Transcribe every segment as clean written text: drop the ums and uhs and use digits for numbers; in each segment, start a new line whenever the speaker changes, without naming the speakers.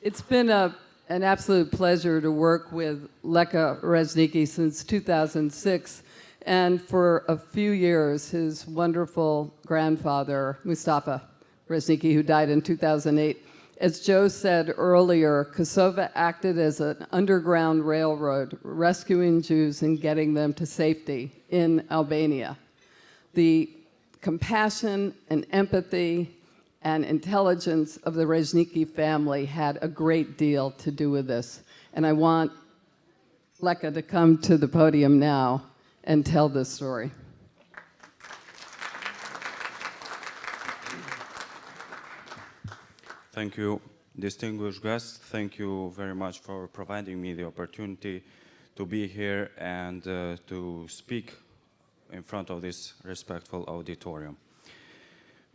It's been an absolute pleasure to work with Leka Rezniqi since 2006, and for a few years, his wonderful grandfather, Mustafa Rezniqi, who died in 2008. As Joe said earlier, Kosovo acted as an underground railroad, rescuing Jews and getting them to safety in Albania. The compassion and empathy and intelligence of the Rezniqi family had a great deal to do with this. And I want Leka to come to the podium now and tell this story.
Thank you, distinguished guests. Thank you very much for providing me the opportunity to be here and to speak in front of this respectful auditorium.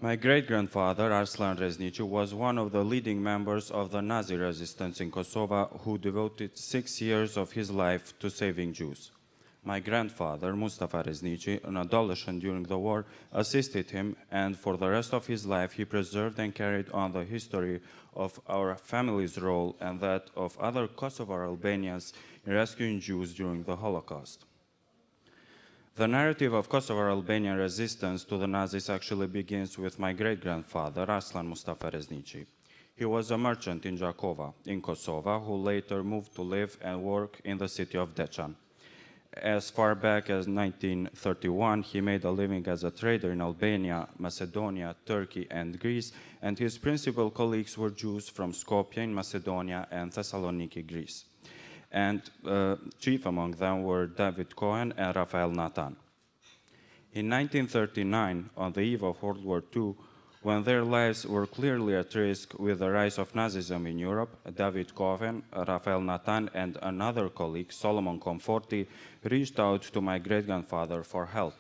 My great-grandfather, Arslan Rezniqi, was one of the leading members of the Nazi resistance in Kosovo who devoted 6 years of his life to saving Jews. My grandfather, Mustafa Rezniqi, an adolescent during the war, assisted him, and for the rest of his life he preserved and carried on the history of our family's role and that of other Kosovar Albanians in rescuing Jews during the Holocaust. The narrative of Kosovar Albanian resistance to the Nazis actually begins with my great-grandfather, Arslan Mustafa Rezniqi. He was a merchant in Jakova, in Kosovo, who later moved to live and work in the city of Deccan. As far back as 1931, he made a living as a trader in Albania, Macedonia, Turkey, and Greece, and his principal colleagues were Jews from Skopje in Macedonia and Thessaloniki, Greece. And chief among them were David Cohen and Rafael Natan. In 1939, on the eve of World War II, when their lives were clearly at risk with the rise of Nazism in Europe, David Cohen, Rafael Natan, and another colleague, Solomon Conforti, reached out to my great-grandfather for help.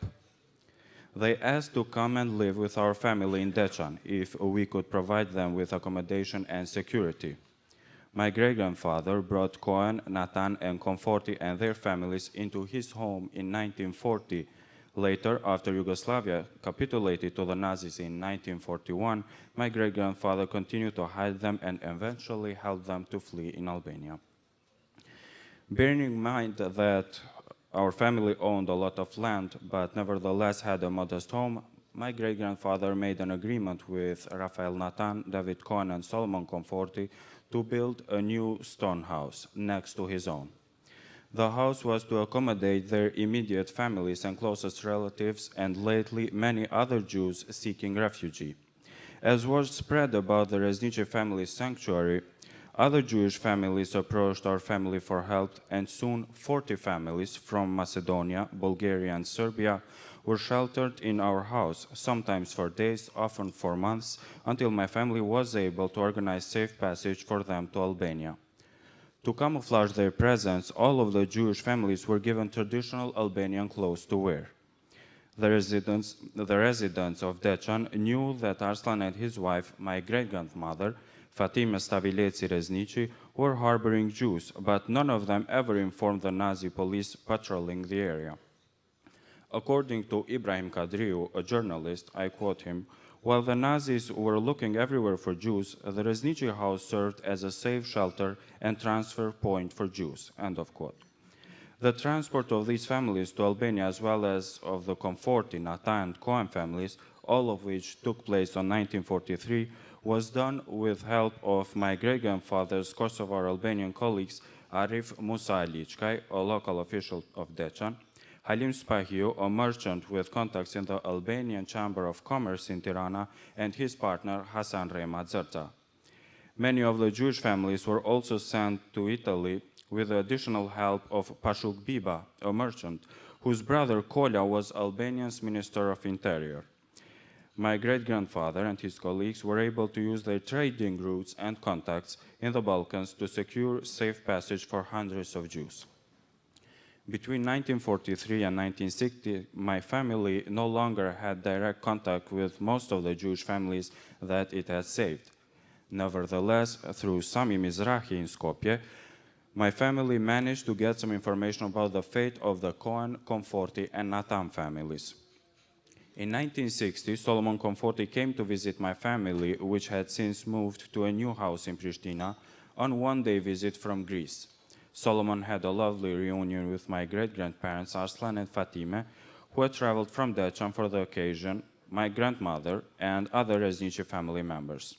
They asked to come and live with our family in Deccan if we could provide them with accommodation and security. My great-grandfather brought Cohen, Natan, and Conforti and their families into his home in 1940. Later, after Yugoslavia capitulated to the Nazis in 1941, my great-grandfather continued to hide them and eventually helped them to flee in Albania. Bearing in mind that our family owned a lot of land, but nevertheless had a modest home, my great-grandfather made an agreement with Rafael Natan, David Cohen, and Solomon Conforti to build a new stone house next to his own. The house was to accommodate their immediate families and closest relatives and lately many other Jews seeking refuge. As word spread about the Rezniqi family's sanctuary, other Jewish families approached our family for help, and soon 40 families from Macedonia, Bulgaria, and Serbia were sheltered in our house, sometimes for days, often for months, until my family was able to organize safe passage for them to Albania. To camouflage their presence, all of the Jewish families were given traditional Albanian clothes to wear. The residents of Deccan knew that Arslan and his wife, my great-grandmother, Fatime Stavileci Rezniqi, were harboring Jews, but none of them ever informed the Nazi police patrolling the area. According to Ibrahim Kadriu, a journalist, I quote him, "While the Nazis were looking everywhere for Jews, the Rezniqi house served as a safe shelter and transfer point for Jews," end of quote. The transport of these families to Albania, as well as of the Conforti, Natan, and Cohen families, all of which took place on 1943, was done with help of my great-grandfather's Kosovar Albanian colleagues, Arif Musa Alichkaj, a local official of Deccan, Halim Spahiu, a merchant with contacts in the Albanian Chamber of Commerce in Tirana, and his partner Hasan Rema Zerta. Many of the Jewish families were also sent to Italy with the additional help of Pashuk Biba, a merchant, whose brother Kolja was Albanian's Minister of Interior. My great-grandfather and his colleagues were able to use their trading routes and contacts in the Balkans to secure safe passage for hundreds of Jews. Between 1943 and 1960, my family no longer had direct contact with most of the Jewish families that it had saved. Nevertheless, through Sami Mizrahi in Skopje, my family managed to get some information about the fate of the Cohen, Conforti, and Natan families. In 1960, Solomon Conforti came to visit my family, which had since moved to a new house in Pristina, on one-day visit from Greece. Solomon had a lovely reunion with my great-grandparents Arslan and Fatime, who had traveled from Deccan for the occasion, my grandmother, and other Rezniqi family members.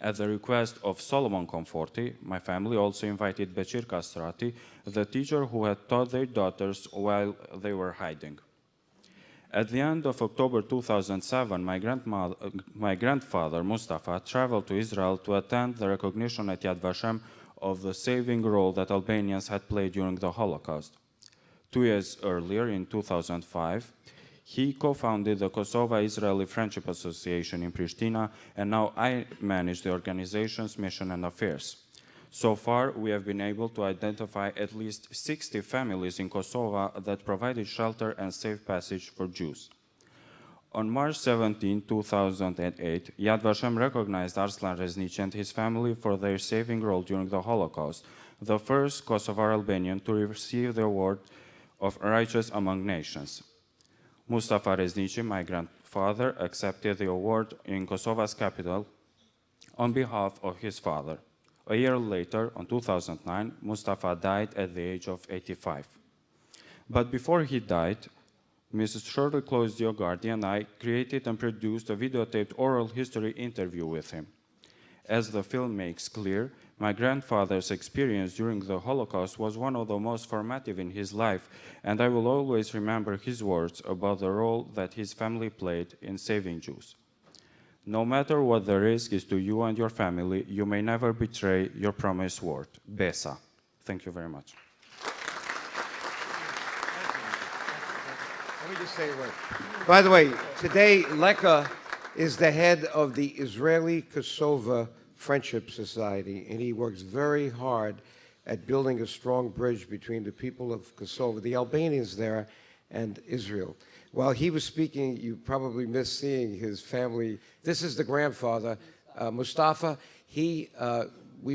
At the request of Solomon Conforti, my family also invited Beqir Kastrati, the teacher who had taught their daughters while they were hiding. At the end of October 2007, my grandfather, Mustafa, traveled to Israel to attend the recognition at Yad Vashem of the saving role that Albanians had played during the Holocaust. 2 years earlier, in 2005, he co-founded the Kosovo-Israeli Friendship Association in Pristina, and now I manage the organization's mission and affairs. So far, we have been able to identify at least 60 families in Kosovo that provided shelter and safe passage for Jews. On March 17, 2008, Yad Vashem recognized Arslan Rezniqi and his family for their saving role during the Holocaust, the first Kosovar Albanian to receive the award of Righteous Among Nations. Mustafa Rezniqi, my grandfather, accepted the award in Kosovo's capital on behalf of his father. A year later, in 2009, Mustafa died at the age of 85. But before he died, Mrs. Shirley, Cloyes, DioGuardi, and I created and produced a videotaped oral history interview with him. As the film makes clear, my grandfather's experience during the Holocaust was one of the most formative in his life, and I will always remember his words about the role that his family played in saving Jews. No matter what the risk is to you and your family, you may never betray your promised word. Besa. Thank you very much.
Let me just say a word. By the way, today Leka is the head of the Israeli-Kosovo Friendship Society, and he works very hard at building a strong bridge between the people of Kosovo, the Albanians there, and Israel. While he was speaking, you probably missed seeing his family. This is the grandfather, Mustafa. We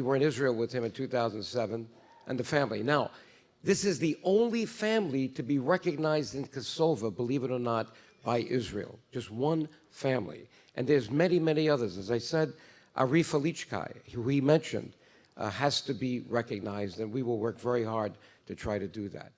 were in Israel with him in 2007, and the family. Now, this is the only family to be recognized in Kosovo, believe it or not, by Israel. Just one family. And there's many, many others. As I said, Arif Alichkai, who he mentioned, has to be recognized, and we will work very hard to try to do that.